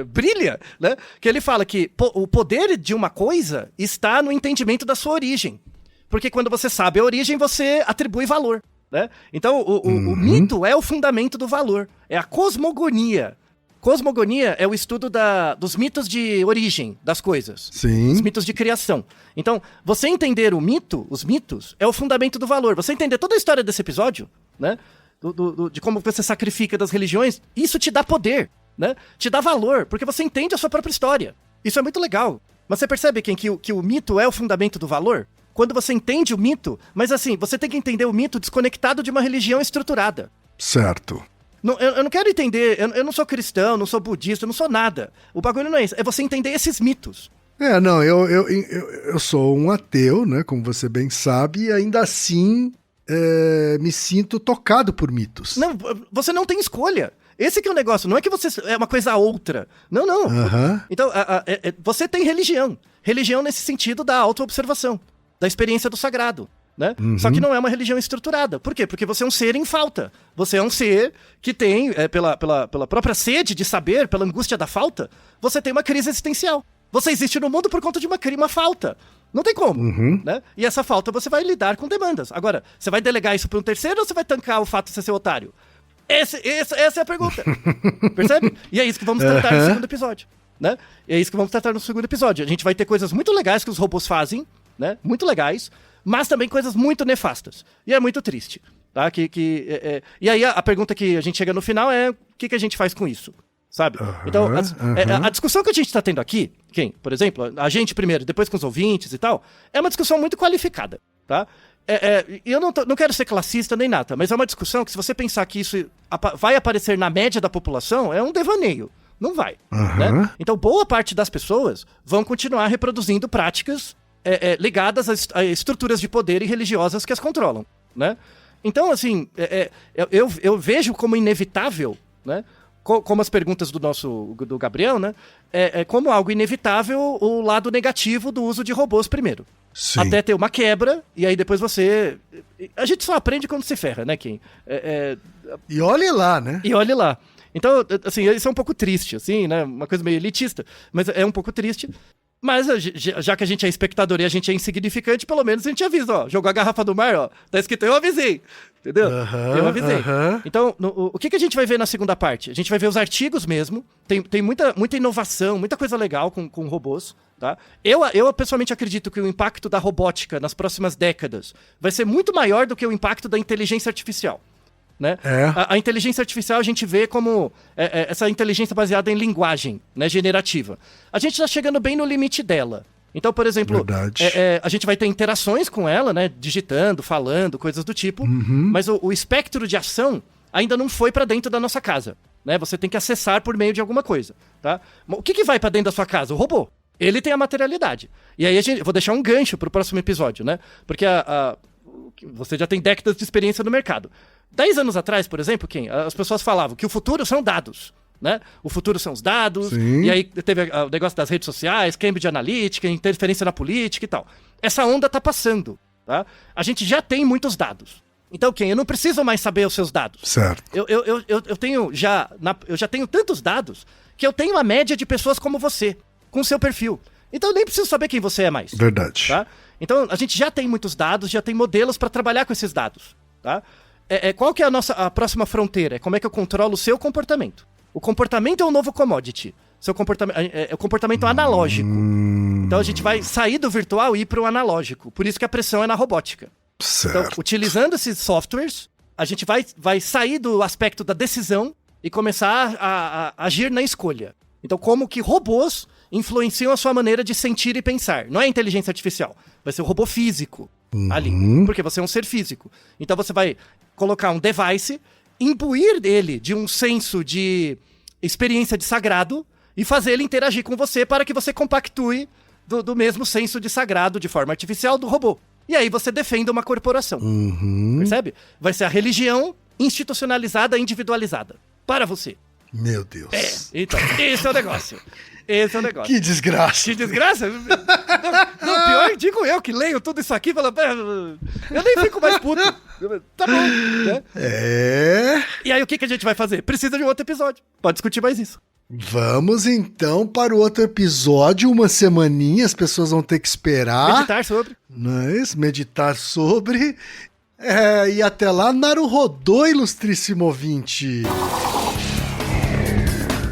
brilha, né? Que ele fala que o poder de uma coisa está no entendimento da sua origem. Porque quando você sabe a origem, você atribui valor, né? Então, o mito é o fundamento do valor. É a cosmogonia. Cosmogonia é o estudo dos mitos de origem das coisas. Sim. Os mitos de criação. Então, você entender os mitos, é o fundamento do valor. Você entender toda a história desse episódio, né? De como você sacrifica das religiões, isso te dá poder, né? Te dá valor, porque você entende a sua própria história. Isso é muito legal. Mas você percebe que o mito é o fundamento do valor? Quando você entende o mito, mas assim, você tem que entender o mito desconectado de uma religião estruturada. Certo. Eu não quero entender, eu não sou cristão, não sou budista, eu não sou nada. O bagulho não é isso, é você entender esses mitos. Eu sou um ateu, né, como você bem sabe, e ainda assim me sinto tocado por mitos. Não, você não tem escolha. Esse que é o negócio, não é que você é uma coisa outra. Não. Uhum. Então, você tem religião. Religião nesse sentido da autoobservação, da experiência do sagrado. Né? Uhum. Só que não é uma religião estruturada. Por quê? Porque você é um ser em falta. Você é um ser que tem, pela própria sede de saber, pela angústia da falta, você tem uma crise existencial. Você existe no mundo por conta de uma falta. Não tem como. Uhum. Né? E essa falta você vai lidar com demandas. Agora, você vai delegar isso para um terceiro ou você vai tancar o fato de você ser otário? Essa é a pergunta. Percebe? E é isso que vamos tratar no segundo episódio. Né? É isso que vamos tratar no segundo episódio. A gente vai ter coisas muito legais que os robôs fazem, né? Muito legais, mas também coisas muito nefastas. E é muito triste. Tá? E aí a pergunta que a gente chega no final é: o que a gente faz com isso? Sabe? Então, a discussão que a gente está tendo aqui, por exemplo, a gente primeiro, depois com os ouvintes e tal, é uma discussão muito qualificada. Tá? Eu não quero ser classista nem nada, mas é uma discussão que, se você pensar que isso vai aparecer na média da população, é um devaneio. Não vai. Né? Então, boa parte das pessoas vão continuar reproduzindo práticas ligadas a estruturas de poder e religiosas que as controlam. Né? Então, assim, eu vejo como inevitável, né? Como as perguntas do Gabriel, né? Como algo inevitável o lado negativo do uso de robôs primeiro. Sim. Até ter uma quebra, e aí depois você... A gente só aprende quando se ferra, né, Kim? E olhe lá, né? E olhe lá. Então, assim, isso é um pouco triste, assim, né? Uma coisa meio elitista, mas é um pouco triste. Mas já que a gente é espectador e a gente é insignificante, pelo menos a gente avisa, ó. Jogou a garrafa do mar, ó. Tá escrito, eu avisei. Entendeu? Eu avisei. Então, o que a gente vai ver na segunda parte? A gente vai ver os artigos mesmo. Tem muita inovação, muita coisa legal com robôs. Tá? Eu pessoalmente acredito que o impacto da robótica nas próximas décadas vai ser muito maior do que o impacto da inteligência artificial. Né? A inteligência artificial a gente vê como essa inteligência baseada em linguagem, né, generativa. A gente está chegando bem no limite dela. Então, por exemplo, a gente vai ter interações com ela, né, digitando, falando, coisas do tipo, mas o espectro de ação ainda não foi para dentro da nossa casa, né? Você tem que acessar por meio de alguma coisa, tá? O que vai para dentro da sua casa? O robô. Ele tem a materialidade. E aí vou deixar um gancho pro próximo episódio, né? Porque você já tem décadas de experiência no mercado. 10 anos atrás, por exemplo, as pessoas falavam que o futuro são dados, né? O futuro são os dados, Sim. E aí teve o negócio das redes sociais, Cambridge Analytica, interferência na política e tal. Essa onda tá passando, tá? A gente já tem muitos dados. Então, eu não preciso mais saber os seus dados. Certo. Eu já tenho tantos dados que eu tenho a média de pessoas como você, com o seu perfil. Então, eu nem preciso saber quem você é mais. Verdade. Tá? Então, a gente já tem muitos dados, já tem modelos para trabalhar com esses dados, tá? Qual que é a próxima fronteira? É como é que eu controlo o seu comportamento. O comportamento é o novo commodity. Seu comportamento é o comportamento analógico. Então a gente vai sair do virtual e ir para o analógico. Por isso que a pressão é na robótica. Certo. Então, utilizando esses softwares, a gente vai sair do aspecto da decisão e começar a agir na escolha. Então, como que robôs influenciam a sua maneira de sentir e pensar. Não é inteligência artificial. Vai ser o robô físico ali. Porque você é um ser físico. Então você vai colocar um device, imbuir ele de um senso de experiência de sagrado e fazer ele interagir com você para que você compactue do mesmo senso de sagrado de forma artificial do robô. E aí você defende uma corporação. Percebe? Vai ser a religião institucionalizada, individualizada. Para você. Meu Deus. Então, esse é o negócio. Esse é o negócio. Que desgraça. Que desgraça? Não, pior, digo eu que leio tudo isso aqui e falo, eu nem fico mais puto. Tá bom, né? E aí o que a gente vai fazer? Precisa de um outro episódio. Pode discutir mais isso. Vamos então para o outro episódio, uma semaninha, as pessoas vão ter que esperar. Meditar sobre. Não é isso? Meditar sobre. E até lá, Naruhodô, ilustríssimo ouvinte.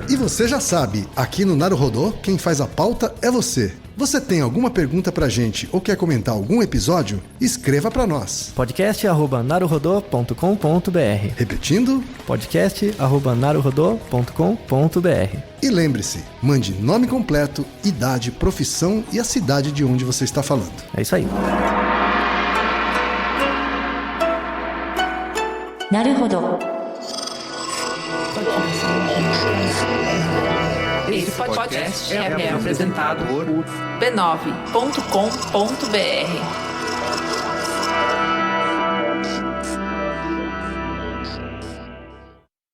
E você já sabe, aqui no Naruhodô, quem faz a pauta é você. Você tem alguma pergunta pra gente ou quer comentar algum episódio? Escreva pra nós. podcast@naruhodô.com.br. Repetindo? podcast@naruhodô.com.br. E lembre-se, mande nome completo, idade, profissão e a cidade de onde você está falando. É isso aí. Naruhodo. Esse podcast é apresentado por b9.com.br.